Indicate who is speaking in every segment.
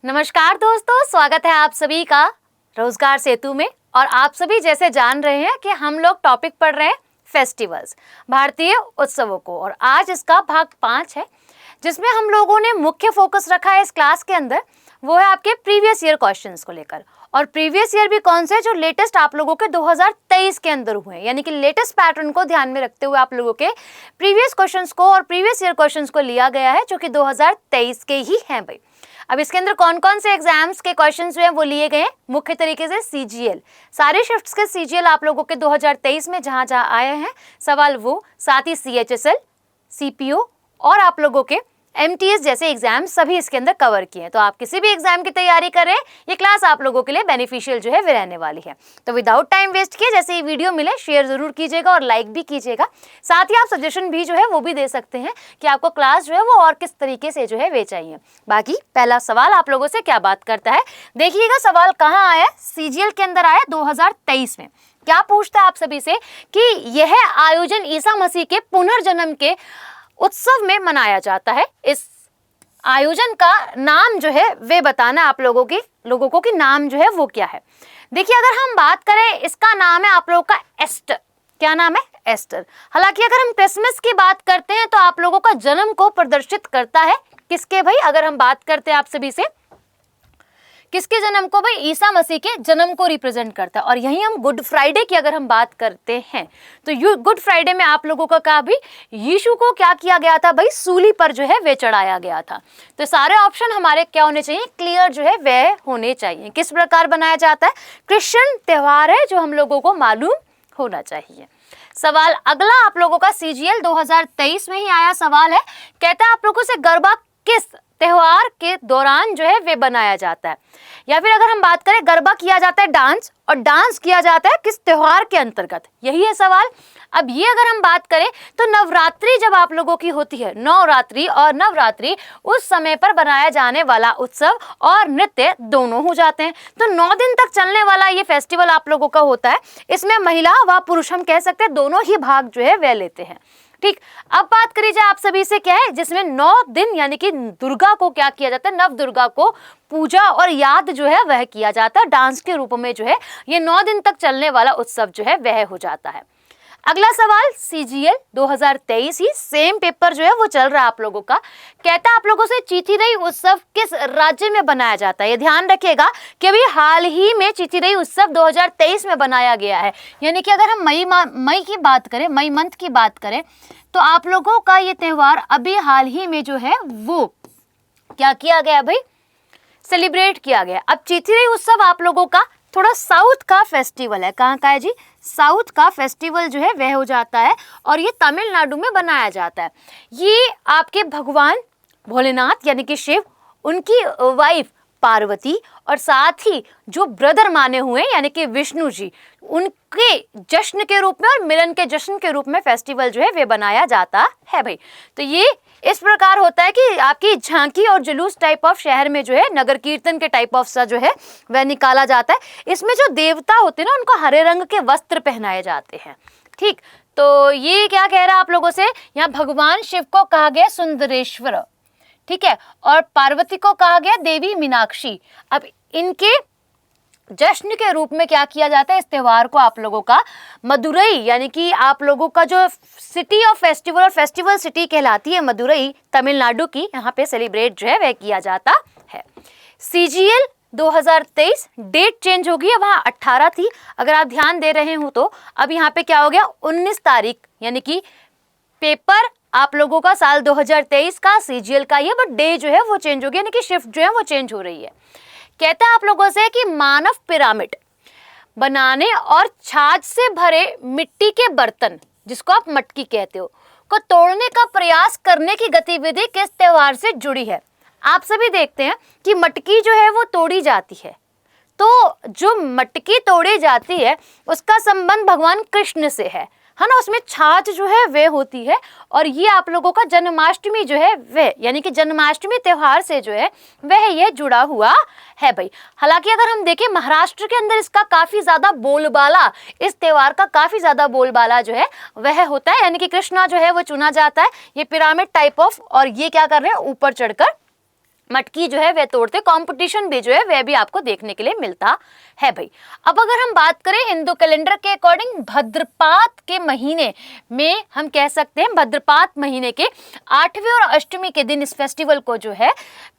Speaker 1: नमस्कार दोस्तों, स्वागत है आप सभी का रोजगार सेतु में। और आप सभी जैसे जान रहे हैं कि हम लोग टॉपिक पढ़ रहे हैं फेस्टिवल्स, भारतीय उत्सवों को। और आज इसका भाग 5 है, जिसमें हम लोगों ने मुख्य फोकस रखा है इस क्लास के अंदर, वो है आपके प्रीवियस ईयर क्वेश्चंस को लेकर। और प्रीवियस ईयर भी कौन से, जो लेटेस्ट आप लोगों के 2023 के अंदर हुए हैं, यानी कि लेटेस्ट पैटर्न को ध्यान में रखते हुए आप लोगों के प्रीवियस क्वेश्चंस को और प्रीवियस ईयर क्वेश्चंस को लिया गया है, जो कि 2023 के ही हैं भाई। अब इसके अंदर कौन कौन से एग्जाम्स के क्वेश्चंस जो हैं वो लिए गए हैं, मुख्य तरीके से सीजीएल, सारे शिफ्ट्स के सीजीएल आप लोगों के 2023 में जहां जहां आए हैं सवाल वो, साथ ही सीएचएसएल, सीपीओ और आप लोगों के एमटीएस जैसे एग्जाम सभी इसके अंदर कवर किए हैं। तो आप किसी भी एग्जाम की तैयारी करें, ये क्लास आप लोगों के लिए बेनिफिशियल जो है वो रहने वाली है। तो विदाउट टाइम वेस्ट किए जैसे ये वीडियो मिले शेयर जरूर कीजिएगा और लाइक भी कीजिएगा। साथ ही आप सजेशन भी जो है वो भी दे सकते हैं कि आपको क्लास जो है वो और किस तरीके से जो है वे चाहिए। बाकी पहला सवाल आप लोगों से क्या बात करता है, देखिएगा सवाल कहाँ आया, सीजीएल के अंदर आया 2023 में। क्या पूछता है आप सभी से कि यह आयोजन ईसा मसीह के पुनर्जन्म के उत्सव में मनाया जाता है। इस आयोजन का नाम जो है वे बताना आप लोगों को कि नाम जो है वो क्या है। देखिए, अगर हम बात करें, इसका नाम है आप लोगों का एस्टर। क्या नाम है? एस्टर। हालांकि अगर हम क्रिसमस की बात करते हैं तो आप लोगों का जन्म को प्रदर्शित करता है किसके भाई, अगर हम बात करते हैं आप सभी से किसके जन्म को भाई, ईसा मसीह के जन्म को रिप्रेजेंट करता है। और यहीं हम गुड फ्राइडे की अगर हम बात करते हैं तो गुड फ्राइडे में आप लोगों का कहा भी यीशु को क्या किया गया था भाई, सूली पर जो है वे चढ़ाया गया था। तो सारे ऑप्शन हमारे क्या होने चाहिए, क्लियर जो है वह होने चाहिए। किस प्रकार बनाया जाता है, क्रिश्चियन त्योहार है जो हम लोगों को मालूम होना चाहिए। सवाल अगला आप लोगों का सीजीएल 2023 में ही आया सवाल है, कहता है आप लोगों से गरबा किस त्योहार के दौरान जो है वे बनाया जाता है। या फिर अगर हम बात करें, गरबा किया जाता है डांस, और डांस किया जाता है किस त्योहार के अंतर्गत, यही है सवाल। अब ये अगर हम बात करें तो नवरात्रि जब आप लोगों की होती है, नवरात्रि और नवरात्रि उस समय पर बनाया जाने वाला उत्सव और नृत्य दोनों हो जाते हैं। तो 9 दिन तक चलने वाला ये फेस्टिवल आप लोगों का होता है। इसमें महिला व पुरुष हम कह सकते हैं दोनों ही भाग जो है वह लेते हैं। ठीक, अब बात करी जाए आप सभी से क्या है, जिसमें 9 दिन यानी कि दुर्गा को क्या किया जाता है, नव दुर्गा को पूजा और याद जो है वह किया जाता है। डांस के रूप में जो है ये 9 दिन तक चलने वाला उत्सव जो है वह हो जाता है। अगला सवाल सीजीएल 2023 ही सेम पेपर जो है वो चल रहा है आप लोगों का, कहता है आप लोगों से चिथिराई उत्सव किस राज्य में बनाया जाता है। ये ध्यान रखिएगा कि अभी हाल ही में चिथिराई उत्सव 2023 में बनाया गया है। यानी कि अगर हम मई की बात करें, मई मंथ की बात करें, तो आप लोगों का ये त्यौहार अभी हाल ही में जो है वो क्या किया गया भाई, सेलिब्रेट किया गया। अब चिथिराई उत्सव आप लोगों का थोड़ा साउथ का फेस्टिवल है। कहाँ का है जी, साउथ का फेस्टिवल जो है वह हो जाता है और ये तमिलनाडु में बनाया जाता है। ये आपके भगवान भोलेनाथ यानी कि शिव, उनकी वाइफ पार्वती और साथ ही जो ब्रदर माने हुए यानी कि विष्णु जी, उनके जश्न के रूप में और मिलन के जश्न के रूप में फेस्टिवल जो है वे बनाया जाता है भाई। तो ये इस प्रकार होता है कि आपकी झांकी और जुलूस टाइप ऑफ शहर में जो है नगर कीर्तन के टाइप ऑफ सा जो है वह निकाला जाता है। इसमें जो देवता होते हैं ना, उनको हरे रंग के वस्त्र पहनाए जाते हैं। ठीक, तो ये क्या कह रहा है आप लोगों से, यहाँ भगवान शिव को कहा गया सुंदरेश्वर, ठीक है, और पार्वती को कहा गया देवी मीनाक्षी। अब इनके जश्न के रूप में क्या किया जाता है, इस त्योहार को आप लोगों का मदुरई यानी कि आप लोगों का जो सिटी ऑफ फेस्टिवल और फेस्टिवल सिटी कहलाती है मदुरई तमिलनाडु की, यहाँ पे सेलिब्रेट जो है वह किया जाता है। सीजीएल 2023 डेट चेंज होगी, अब वहाँ 18 थी, अगर आप ध्यान दे रहे हो तो अब यहाँ पे क्या हो गया 19 तारीख, यानी कि पेपर आप लोगों का साल 2023 का सीजीएल का ये, बट डे जो है वो चेंज हो गया, यानी कि शिफ्ट जो है वो चेंज हो रही है। कहता है आप लोगों से कि मानव पिरामिड बनाने और छाछ से भरे मिट्टी के बर्तन, जिसको आप मटकी कहते हो, को तोड़ने का प्रयास करने की गतिविधि किस त्योहार से जुड़ी है। आप सभी देखते हैं कि मटकी जो है वो तोड़ी जाती है, तो जो मटकी तोड़ी जाती है उसका संबंध भगवान कृष्ण से है ना, उसमें छाछ जो है वे होती है। और ये आप लोगों का जन्माष्टमी जो है वह, यानी कि जन्माष्टमी त्योहार से जो है वह ये जुड़ा हुआ है भाई। हालांकि अगर हम देखें महाराष्ट्र के अंदर इसका काफी ज्यादा बोलबाला, इस त्योहार का काफी ज्यादा बोलबाला जो है वह होता है, यानी कि कृष्णा जो है वो चुना जाता है, ये पिरामिड टाइप ऑफ, और ये क्या कर रहे हैं ऊपर चढ़कर मटकी जो है वह तोड़ते, कंपटीशन भी जो है वह भी आपको देखने के लिए मिलता है भाई। अब अगर हम बात करें हिंदू कैलेंडर के अकॉर्डिंग भद्रपात के महीने में, हम कह सकते हैं भद्रपात महीने के 8वें और अष्टमी के दिन इस फेस्टिवल को जो है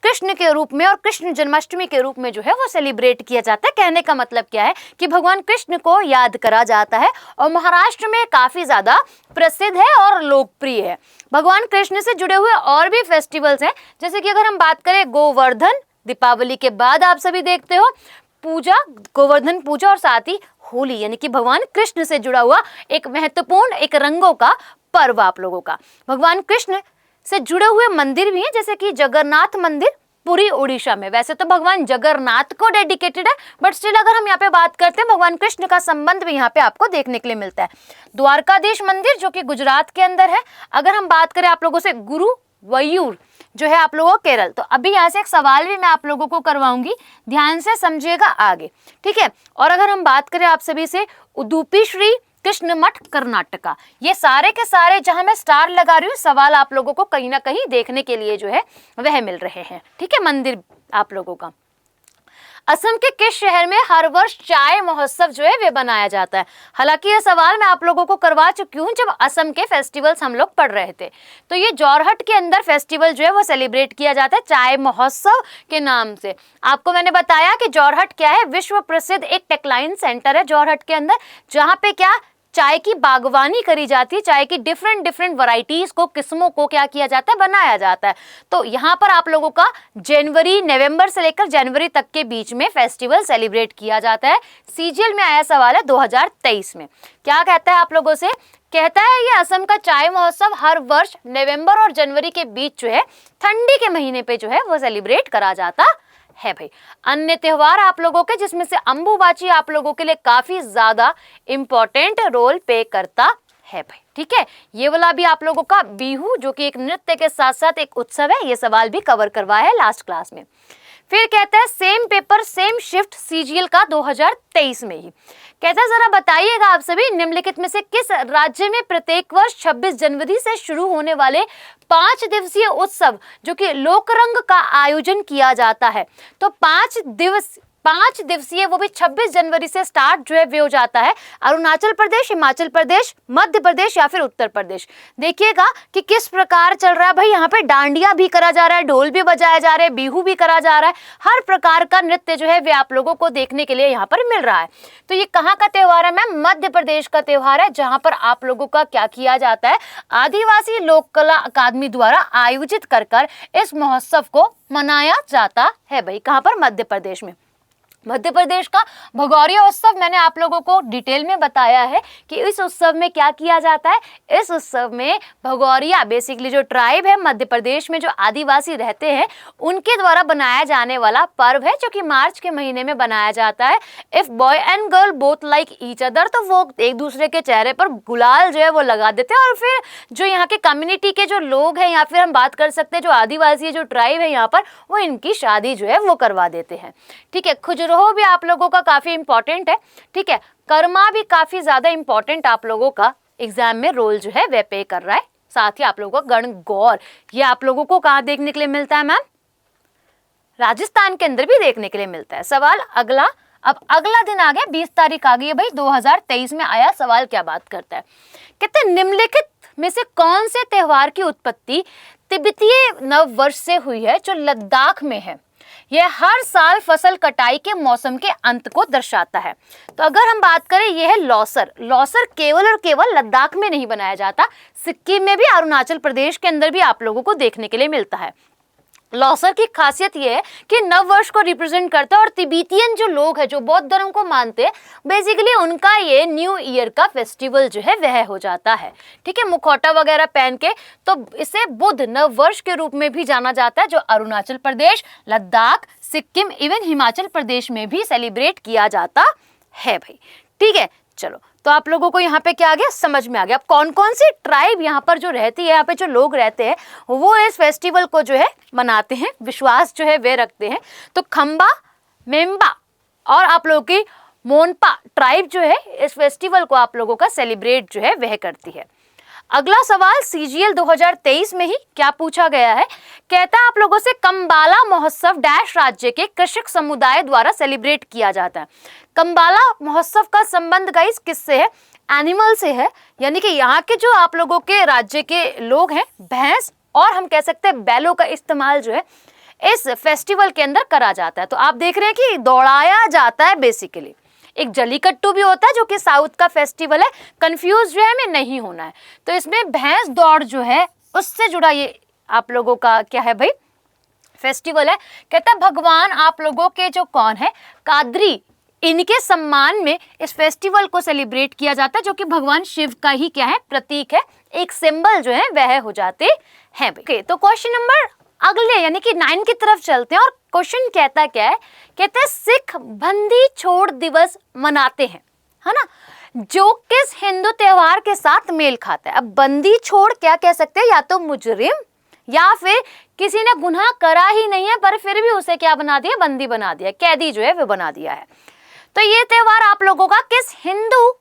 Speaker 1: कृष्ण के रूप में और कृष्ण जन्माष्टमी के रूप में जो है वो सेलिब्रेट किया जाता है। कहने का मतलब क्या है कि भगवान कृष्ण को याद करा जाता है और महाराष्ट्र में काफी ज्यादा प्रसिद्ध है और लोकप्रिय है। भगवान कृष्ण से जुड़े हुए और भी फेस्टिवल्स हैं, जैसे कि अगर हम बात करें गोवर्धन, दीपावली के बाद आप सभी देखते हो पूजा, गोवर्धन पूजा, और साथ ही होली, यानी कि भगवान कृष्ण से जुड़ा हुआ एक महत्वपूर्ण एक रंगों का पर्व आप लोगों का। भगवान कृष्ण से जुड़े हुए मंदिर भी हैं, जैसे कि जगन्नाथ मंदिर पुरी उड़ीसा में। वैसे तो भगवान जगन्नाथ को डेडिकेटेड है, बट स्टिल अगर हम यहाँ पे बात करते हैं भगवान कृष्ण का संबंध भी यहाँ पे आपको देखने के लिए मिलता है। द्वारकाधीश मंदिर जो कि गुजरात के अंदर है। अगर हम बात करें आप लोगों से गुरुवायूर जो है आप लोगों केरल, तो अभी यहाँ से एक सवाल भी मैं आप लोगों को करवाऊंगी, ध्यान से समझिएगा आगे, ठीक है। और अगर हम बात करें आप सभी से उडुपी श्री कृष्ण मठ कर्नाटका, ये सारे के सारे जहां मैं स्टार लगा रही हूँ सवाल आप लोगों को कहीं ना कहीं देखने के लिए जो है वह मिल रहे हैं, ठीक है। मंदिर आप लोगों का असम के किस शहर में हर वर्ष चाय महोत्सव जो है वे बनाया जाता है? हालांकि यह सवाल मैं आप लोगों को करवा चुकी हूँ जब असम के फेस्टिवल्स हम लोग पढ़ रहे थे। तो ये जोरहट के अंदर फेस्टिवल जो है वो सेलिब्रेट किया जाता है चाय महोत्सव के नाम से। आपको मैंने बताया कि जोरहट क्या है, विश्व प्रसिद्ध एक टेक्सटाइल सेंटर है जोरहट के अंदर, जहाँ पे क्या चाय की बागवानी करी जाती है, चाय की डिफरेंट वैरायटीज को, किस्मों को क्या किया जाता है, बनाया जाता है। तो यहाँ पर आप लोगों का नवंबर से लेकर जनवरी तक के बीच में फेस्टिवल सेलिब्रेट किया जाता है। सीजीएल में आया सवाल है 2023 में, क्या कहता है आप लोगों से, कहता है ये असम का चाय महोत्सव हर वर्ष नवंबर और जनवरी के बीच जो है ठंडी के महीने पे जो है वो सेलिब्रेट करा जाता है भाई। अन्य त्योहार आप लोगों के, जिसमें से अंबुबाची आप लोगों के लिए काफी ज्यादा इंपॉर्टेंट रोल प्ले करता है भाई, ठीक है। ये वाला भी आप लोगों का बिहू जो कि एक नृत्य के साथ साथ एक उत्सव है, ये सवाल भी कवर करवाया है लास्ट क्लास में। फिर कहता है same paper same shift CGL का 2023 में ही, कहता है जरा बताइएगा आप सभी निम्नलिखित में से किस राज्य में प्रत्येक वर्ष 26 जनवरी से शुरू होने वाले 5 दिवसीय उत्सव जो कि लोकरंग का आयोजन किया जाता है। तो 5 दिवसीय वो भी 26 जनवरी से स्टार्ट जो है वे हो जाता है। अरुणाचल प्रदेश, हिमाचल प्रदेश, मध्य प्रदेश या फिर उत्तर प्रदेश। देखिएगा कि किस प्रकार चल रहा है भाई, यहाँ पे डांडिया भी करा जा रहा है, ढोल भी बजाया जा रहा है, बिहू भी करा जा रहा है, हर प्रकार का नृत्य जो है वे आप लोगों को देखने के लिए यहाँ पर मिल रहा है। तो ये कहाँ का त्योहार है मैम? मध्य प्रदेश का त्योहार है, जहाँ पर आप लोगों का क्या किया जाता है, आदिवासी लोक कला अकादमी द्वारा आयोजित कर इस महोत्सव को मनाया जाता है भाई। कहाँ पर? मध्य प्रदेश में। मध्य प्रदेश का भगौरिया उत्सव मैंने आप लोगों को डिटेल में बताया है कि इस उत्सव में क्या किया जाता है। इस उत्सव में भगौरिया बेसिकली जो ट्राइब है मध्य प्रदेश में, जो आदिवासी रहते हैं, उनके द्वारा बनाया जाने वाला पर्व है, जो कि मार्च के महीने में बनाया जाता है। If boy and girl both like each other, तो वो एक दूसरे के चेहरे पर गुलाल जो है वो लगा देते हैं और फिर जो यहाँ के कम्युनिटी के जो लोग हैं, या फिर हम बात कर सकते हैं जो आदिवासी जो ट्राइब है यहाँ पर, वो इनकी शादी जो है वो करवा देते हैं, ठीक है। खुजरोह भी आप लोगों का काफी इंपॉर्टेंट है, ठीक है। कर्मा भी काफी ज्यादा इंपॉर्टेंट आप लोगों का एग्जाम में रोल जो है वह प्ले कर रहा है। साथ ही आप लोगों का गणगौर, ये आप लोगों को कहाँ देखने के लिए मिलता है मैम? राजस्थान के अंदर भी देखने के लिए मिलता है। सवाल अगला, अब अगला दिन आ गया, 20 तारीख आ गई है भाई, 2023 में आया सवाल। क्या बात करता है, कहते हैं निम्नलिखित में से कौन से त्योहार की उत्पत्ति तिब्बतीय नव वर्ष से हुई है जो लद्दाख में है? यह हर साल फसल कटाई के मौसम के अंत को दर्शाता है। तो अगर हम बात करें, यह है लौसर। लौसर केवल और केवल लद्दाख में नहीं बनाया जाता, सिक्किम में भी, अरुणाचल प्रदेश के अंदर भी आप लोगों को देखने के लिए मिलता है। लौसर की खासियत यह है कि नव वर्ष को रिप्रेजेंट करता है और तिब्बतियन जो लोग हैं, जो बौद्ध धर्म को मानते हैं, बेसिकली उनका ये न्यू ईयर का फेस्टिवल जो है वह हो जाता है, ठीक है। मुखौटा वगैरह पहन के, तो इसे बुद्ध नव वर्ष के रूप में भी जाना जाता है, जो अरुणाचल प्रदेश, लद्दाख, सिक्किम, इवन हिमाचल प्रदेश में भी सेलिब्रेट किया जाता है भाई, ठीक है। चलो, तो आप लोगों को यहाँ पे क्या आ गया, समझ में आ गया। अब कौन कौन सी ट्राइब यहाँ पर जो रहती है, यहाँ पे जो लोग रहते हैं, वो इस फेस्टिवल को जो है मनाते हैं, विश्वास जो है वे रखते हैं। तो खम्बा, मेम्बा और आप लोगों की मोनपा ट्राइब जो है इस फेस्टिवल को आप लोगों का सेलिब्रेट जो है वह करती है। अगला सवाल सीजीएल 2023 में ही क्या पूछा गया है, कहता है आप लोगों से कंबाला महोत्सव डैश राज्य के कृषक समुदाय द्वारा सेलिब्रेट किया जाता है। कंबाला महोत्सव का संबंध गाइस किससे है? एनिमल से है, यानी कि यहाँ के जो आप लोगों के राज्य के लोग हैं, भैंस और हम कह सकते हैं बैलों का इस्तेमाल जो है इस फेस्टिवल के अंदर करा जाता है। तो आप देख रहे हैं कि दौड़ाया जाता है बेसिकली। एक जलीकट्टू भी होता है जो कि साउथ का फेस्टिवल है, कंफ्यूज जो है हमें नहीं होना है। तो इसमें भैंस दौड़ जो है उससे जुड़ा ये आप लोगों का क्या है भाई, फेस्टिवल है। कहता है भगवान आप लोगों के जो कौन है, कादरी, इनके सम्मान में इस फेस्टिवल को सेलिब्रेट किया जाता है, जो कि भगवान शिव का ही क्या है, प्रतीक है, एक सिंबल जो है वह हो जाते हैं। ओके, तो क्वेश्चन नंबर अगले यानी कि 9 की तरफ चलते हैं और क्वेश्चन कहता क्या है, कहते हैं सिख बंदी छोड़ दिवस मनाते हैं, है ना, जो किस हिंदू त्योहार के साथ मेल खाता है। अब बंदी छोड़ क्या कह सकते हैं, या तो मुजरिम या फिर किसी ने गुनाह करा ही नहीं है पर फिर भी उसे क्या बना दिया, बंदी बना दिया, कैदी जो है वो बना दिया है। तो ये त्योहार आप लोगों का किस हिंदू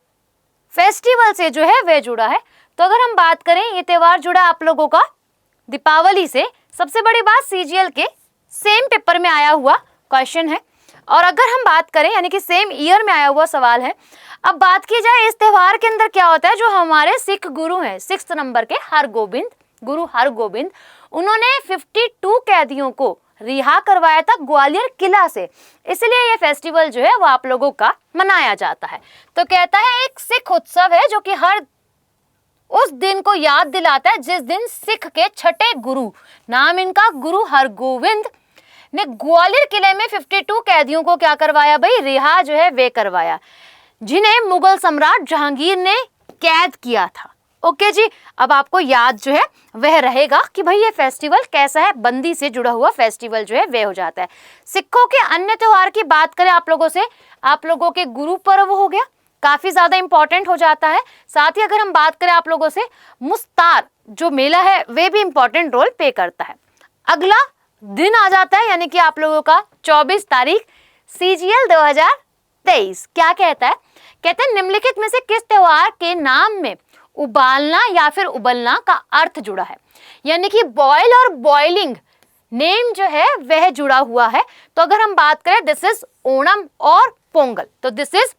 Speaker 1: फेस्टिवल से जो है वह जुड़ा है। तो अगर हम बात करें ये त्योहार जुड़ा आप लोगों का दीपावली से। सबसे बड़ी बात सीजीएल के सेम पेपर में आया हुआ क्वेश्चन है और अगर हम बात करें यानी कि सेम ईयर में आया हुआ सवाल है। अब बात की जाए इस त्योहार के अंदर क्या होता है, जो हमारे सिख गुरु हैं 6 नंबर के हरगोबिंद, गुरु हरगोबिंद, उन्होंने 52 कैदियों को रिहा करवाया था ग्वालियर किला से, इसलिए ये फेस्टिवल जो है वो आप लोगों का मनाया जाता है। तो कहता है एक सिख उत्सव है जो कि हर उस दिन को याद दिलाता है जिस दिन सिख के छठे गुरु, नाम इनका गुरु हरगोविंद, ने ग्वालियर किले में 52 कैदियों को क्या करवाया भाई, रिहा जो है वे करवाया, जिन्हें मुगल सम्राट जहांगीर ने कैद किया था। ओके जी, अब आपको याद जो है वह रहेगा कि भाई ये फेस्टिवल कैसा है, बंदी से जुड़ा हुआ फेस्टिवल जो है वह हो जाता है। सिखों के अन्य त्योहार की बात करें आप लोगों से, आप लोगों के गुरु पर्व हो गया, काफी ज्यादा इंपॉर्टेंट हो जाता है। साथ ही अगर हम बात करें आप लोगों से, मुस्तार जो मेला है वे भी इंपॉर्टेंट रोल प्ले करता है। अगला दिन आ जाता है यानी कि आप लोगों का 24 तारीख सीजीएल 2023 क्या कहता है, कहते हैं निम्नलिखित में से किस त्योहार के नाम में उबालना या फिर उबलना का अर्थ जुड़ा है, यानी कि बॉयल और बॉइलिंग नेम जो है वह जुड़ा हुआ है। तो अगर हम बात करें दिस इज ओणम और पोंगल, तो दिस इज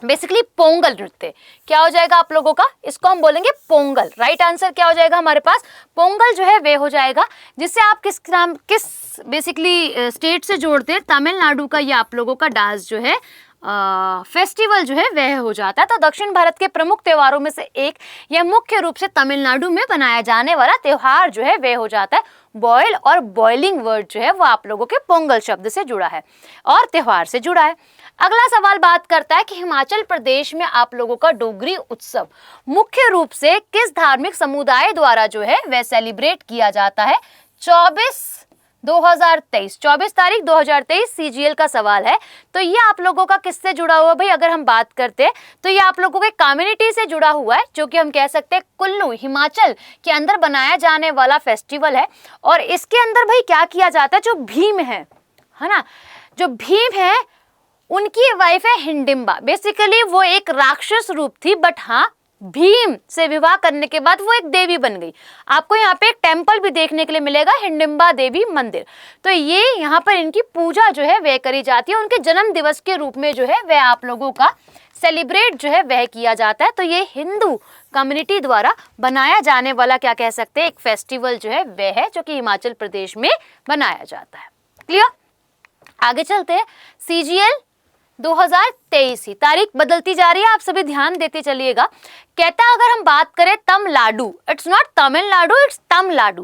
Speaker 1: बेसिकली पोंगल नृत्य क्या हो जाएगा आप लोगों का, इसको हम बोलेंगे पोंगल। राइट आंसर क्या हो जाएगा हमारे पास, पोंगल जो है वे हो जाएगा, जिससे आप किस बेसिकली स्टेट से जोड़ते हैं, तमिलनाडु का ये आप लोगों का डांस जो है फेस्टिवल जो है वह हो जाता है। तो दक्षिण भारत के प्रमुख त्योहारों में से एक यह मुख्य रूप से तमिलनाडु में बनाया जाने वाला त्योहार जो है वह हो जाता है। बॉयल और बॉइलिंग वर्ड जो है वो आप लोगों के पोंगल शब्द से जुड़ा है और त्योहार से जुड़ा है। अगला सवाल बात करता है कि हिमाचल प्रदेश में आप लोगों का डोगरी उत्सव मुख्य रूप से किस धार्मिक समुदाय द्वारा जो है वह सेलिब्रेट किया जाता है। 24 तारीख 2023 सीजीएल का सवाल है। तो ये आप लोगों का किससे जुड़ा हुआ भाई, अगर हम बात करते हैं तो ये आप लोगों के कम्युनिटी से जुड़ा हुआ है, जो कि हम कह सकते हैं कुल्लू हिमाचल के अंदर बनाया जाने वाला फेस्टिवल है। और इसके अंदर भाई क्या किया जाता है, जो भीम है ना, जो भीम है उनकी वाइफ है हिडिंबा। बेसिकली वो एक राक्षस रूप थी, बट हाँ भीम से विवाह करने के बाद वो एक देवी बन गई। आपको यहाँ पे एक टेम्पल भी देखने के लिए मिलेगा, हिडिंबा देवी मंदिर। तो ये यहाँ पर इनकी पूजा जो है वह करी जाती है, उनके जन्म दिवस के रूप में जो है वह आप लोगों का सेलिब्रेट जो है वह किया जाता है। तो ये हिंदू कम्युनिटी द्वारा बनाया जाने वाला क्या कह सकते हैं एक फेस्टिवल जो है वह है, जो कि हिमाचल प्रदेश में बनाया जाता है। क्लियर, आगे चलते हैं। सीजीएल 2023 ही तारीख बदलती जा रही है, आप सभी ध्यान देते चलिएगा। कहता है अगर हम बात करें Tamil Nadu, it's not Tamil Nadu, it's Tamil Nadu.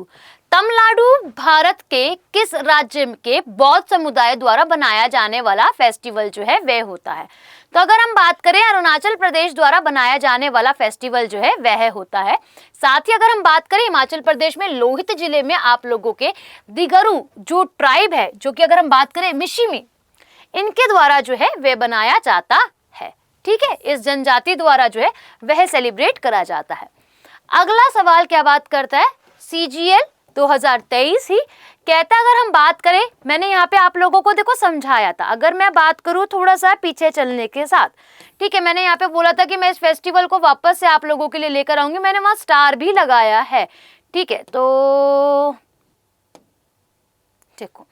Speaker 1: Tamil Nadu Bharat के किस राज्य के बौद्ध समुदाय द्वारा बनाया जाने वाला फेस्टिवल जो है वह होता है। तो अगर हम बात करें अरुणाचल प्रदेश द्वारा बनाया जाने वाला फेस्टिवल जो है वह होता है। साथ ही अगर हम बात करें हिमाचल प्रदेश में लोहित जिले में आप लोगों के दिगरू जो ट्राइब है, जो कि अगर हम बात करें मिशिमी, इनके द्वारा जो है वह बनाया जाता है। ठीक है, इस जनजाति द्वारा जो है वह सेलिब्रेट करा जाता है। अगला सवाल क्या बात करता है, सीजीएल 2023 ही। कहता है अगर हम बात करें, मैंने यहाँ पे आप लोगों को देखो समझाया था, अगर मैं बात करूँ थोड़ा सा पीछे चलने के साथ, ठीक है, मैंने यहाँ पे बोला था कि मैं इस फेस्टिवल को वापस से आप लोगों के लिए लेकर आऊंगी, मैंने वहाँ स्टार भी लगाया है, ठीक है। तो देखो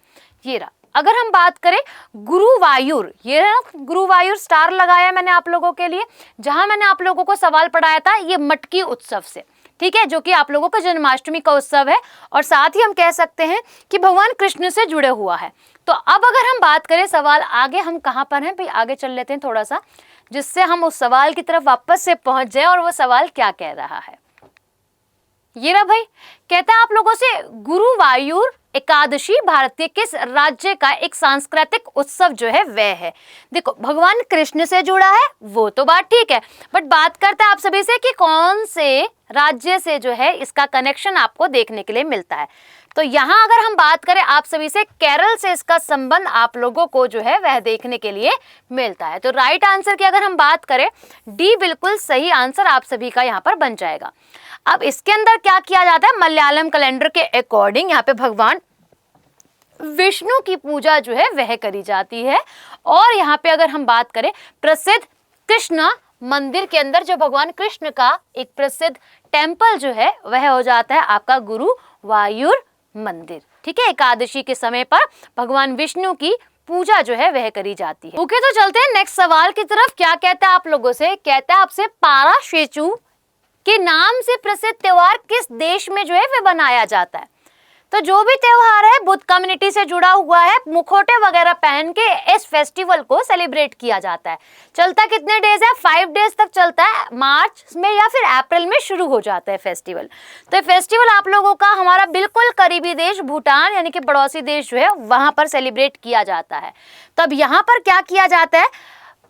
Speaker 1: ये रहा, अगर हम बात करें गुरुवायूर, ये है ना गुरुवायूर, स्टार लगाया मैंने आप लोगों के लिए, जहां मैंने आप लोगों को सवाल पढ़ाया था ये मटकी उत्सव से, ठीक है, जो कि आप लोगों का जन्माष्टमी का उत्सव है और साथ ही हम कह सकते हैं कि भगवान कृष्ण से जुड़े हुआ है। तो अब अगर हम बात करें सवाल आगे हम कहाँ पर हैं भाई, आगे चल लेते हैं थोड़ा सा, जिससे हम उस सवाल की तरफ वापस से पहुंच जाए और वो सवाल क्या कह रहा है। ये रहा भाई, कहता है आप लोगों से गुरुवायूर एकादशी भारतीय किस राज्य का एक सांस्कृतिक उत्सव जो है वह है। देखो भगवान कृष्ण से जुड़ा है वो तो बात ठीक है, बट बात करते हैं आप सभी से कि कौन से राज्य से जो है इसका कनेक्शन आपको देखने के लिए मिलता है। तो यहाँ अगर हम बात करें आप सभी से, केरल से इसका संबंध आप लोगों को जो है वह देखने के लिए मिलता है। तो राइट आंसर की अगर हम बात करें, डी बिल्कुल सही आंसर आप सभी का यहाँ पर बन जाएगा। अब इसके अंदर क्या किया जाता है, मलयालम कैलेंडर के अकॉर्डिंग यहाँ पे भगवान विष्णु की पूजा जो है वह करी जाती है। और यहाँ पे अगर हम बात करें प्रसिद्ध कृष्ण मंदिर के अंदर, जो भगवान कृष्ण का एक प्रसिद्ध टेम्पल जो है वह हो जाता है आपका गुरुवायूर मंदिर, ठीक है। एकादशी के समय पर भगवान विष्णु की पूजा जो है वह करी जाती है। ओके, तो चलते हैं नेक्स्ट सवाल की तरफ। क्या कहता है आप लोगों से, कहता है आपसे पाराशेचु के नाम से प्रसिद्ध त्योहार किस देश में जो है वह बनाया जाता है। तो जो भी त्योहार है बुद्ध कम्युनिटी से जुड़ा हुआ है, मुखौटे वगैरह पहन के इस फेस्टिवल को सेलिब्रेट किया जाता है। चलता कितने डेज है, 5 डेज तक चलता है, मार्च में या फिर अप्रैल में शुरू हो जाता है फेस्टिवल। तो ये फेस्टिवल आप लोगों का हमारा बिल्कुल करीबी देश भूटान यानी कि पड़ोसी देश जो है वहां पर सेलिब्रेट किया जाता है। तब यहाँ पर क्या किया जाता है,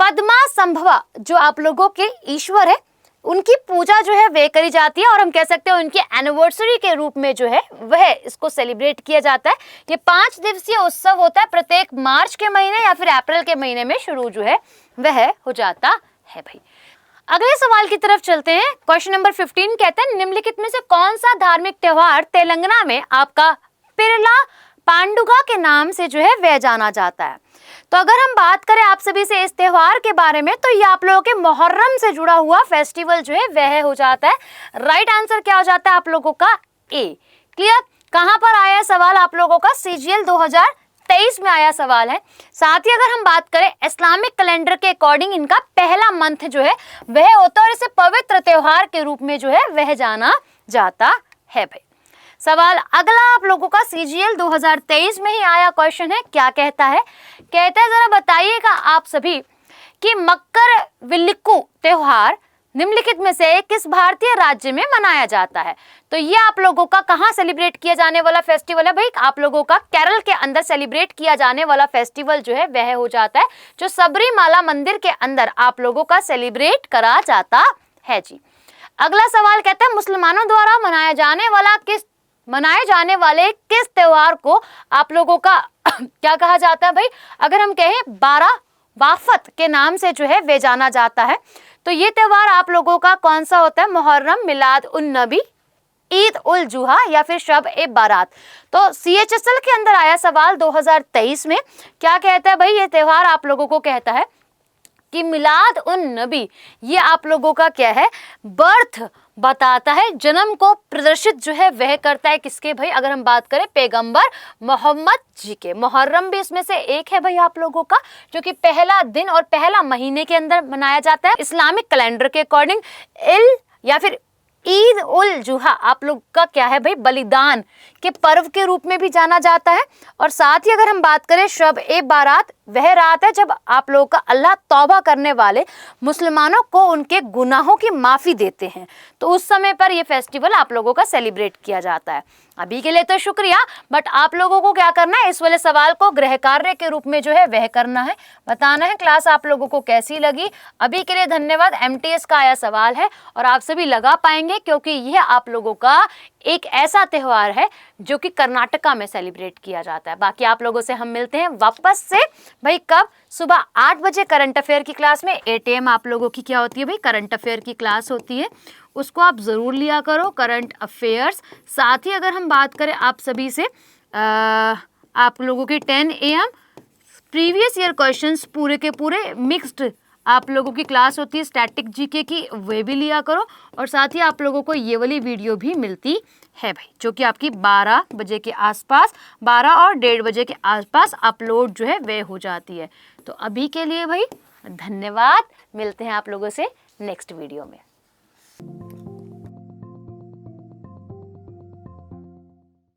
Speaker 1: पद्मा संभवा जो आप लोगों के ईश्वर है उनकी पूजा जो है वे करी जाती है, और हम कह सकते हैं उनकी एनिवर्सरी के रूप में जो है वह इसको सेलिब्रेट किया जाता है। ये 5 दिवसीय उत्सव होता है, प्रत्येक मार्च के महीने या फिर अप्रैल के महीने में शुरू जो है वह हो जाता है भाई। अगले सवाल की तरफ चलते हैं। क्वेश्चन नंबर 15 कहते हैं निम्नलिखित में से कौन सा धार्मिक त्योहार तेलंगाना में आपका पिरला पांडुगा के नाम से जो है वह जाना जाता है। तो अगर हम बात करें आप सभी से इस त्योहार के बारे में, तो ये आप लोगों के मुहर्रम से जुड़ा हुआ फेस्टिवल जो है वह हो जाता है। राइट आंसर क्या हो जाता है आप लोगों का, ए। क्लियर, कहां पर आया सवाल आप लोगों का, CGL 2023 में आया सवाल है। साथ ही अगर हम बात करें इस्लामिक कैलेंडर के अकॉर्डिंग इनका पहला मंथ जो है वह होता है और इसे पवित्र त्योहार के रूप में जो है वह जाना जाता है भाई। सवाल अगला आप लोगों का CGL 2023 में ही आया क्वेश्चन है। क्या कहता है, कहता है जरा बताइएगा आप सभी कि मकर विल्लिक्कू त्योहार निम्नलिखित में से किस भारतीय राज्य में मनाया जाता है। तो ये आप लोगों का कहाँ सेलिब्रेट किया जाने वाला फेस्टिवल है भाई, आप लोगों का केरल के अंदर सेलिब्रेट किया जाने वाला फेस्टिवल जो है वह हो जाता है, जो सबरीमाला मंदिर के अंदर आप लोगों का सेलिब्रेट करा जाता है जी। अगला सवाल कहता है मुसलमानों द्वारा मनाए जाने वाले किस त्योहार को आप लोगों का क्या कहा जाता है भाई, अगर हम कहें 12 वाफत के नाम से जो है वे जाना जाता है। तो ये त्योहार आप लोगों का कौन सा होता है, मुहर्रम, मिलाद उन नबी, ईद उल जुहा या फिर शब ए बारात। तो CHSL के अंदर आया सवाल 2023 में। क्या कहता है भाई, ये त्योहार आप लोगों को कहता है कि मिलाद उन नबी, ये आप लोगों का क्या है, बर्थ बताता है, जन्म को प्रदर्शित जो है वह करता है किसके भाई, अगर हम बात करें पैगंबर मोहम्मद जी के। मुहर्रम भी इसमें से एक है भाई आप लोगों का, जो कि पहला दिन और पहला महीने के अंदर मनाया जाता है। इस्लामिक कैलेंडर के अकॉर्डिंग इल या फिर ईद उल जुहा आप लोग का क्या है भाई, बलिदान के पर्व के रूप में भी जाना जाता है। और साथ ही अगर हम बात करें शब ए बारात, वह रात है जब आप लोगों का अल्लाह तौबा करने वाले मुसलमानों को उनके गुनाहों की माफ़ी देते हैं, तो उस समय पर यह फेस्टिवल आप लोगों का सेलिब्रेट किया जाता है। अभी के लिए तो शुक्रिया, बट आप लोगों को क्या करना है, इस वाले सवाल को गृह कार्य के रूप में जो है वह करना है, बताना है क्लास आप लोगों को कैसी लगी। अभी के लिए धन्यवाद। MTS का आया सवाल है और आप सभी लगा पाएंगे क्योंकि यह आप लोगों का एक ऐसा त्यौहार है जो कि कर्नाटका में सेलिब्रेट किया जाता है। बाकी आप लोगों से हम मिलते हैं वापस से भाई कब, सुबह 8 बजे करंट अफेयर की क्लास में। 8 AM आप लोगों की क्या होती है भाई, करंट अफेयर की क्लास होती है, उसको आप ज़रूर लिया करो, करंट अफेयर्स। साथ ही अगर हम बात करें आप सभी से, आप लोगों की 10 AM प्रीवियस ईयर क्वेश्चंस पूरे के पूरे मिक्स्ड आप लोगों की क्लास होती है स्टैटिक जीके की, वे भी लिया करो। और साथ ही आप लोगों को ये वाली वीडियो भी मिलती है भाई, जो कि आपकी 12 बजे के आसपास, 12 और 1:30 बजे के आसपास अपलोड जो है वे हो जाती है। तो अभी के लिए भाई धन्यवाद, मिलते हैं आप लोगों से नेक्स्ट वीडियो में।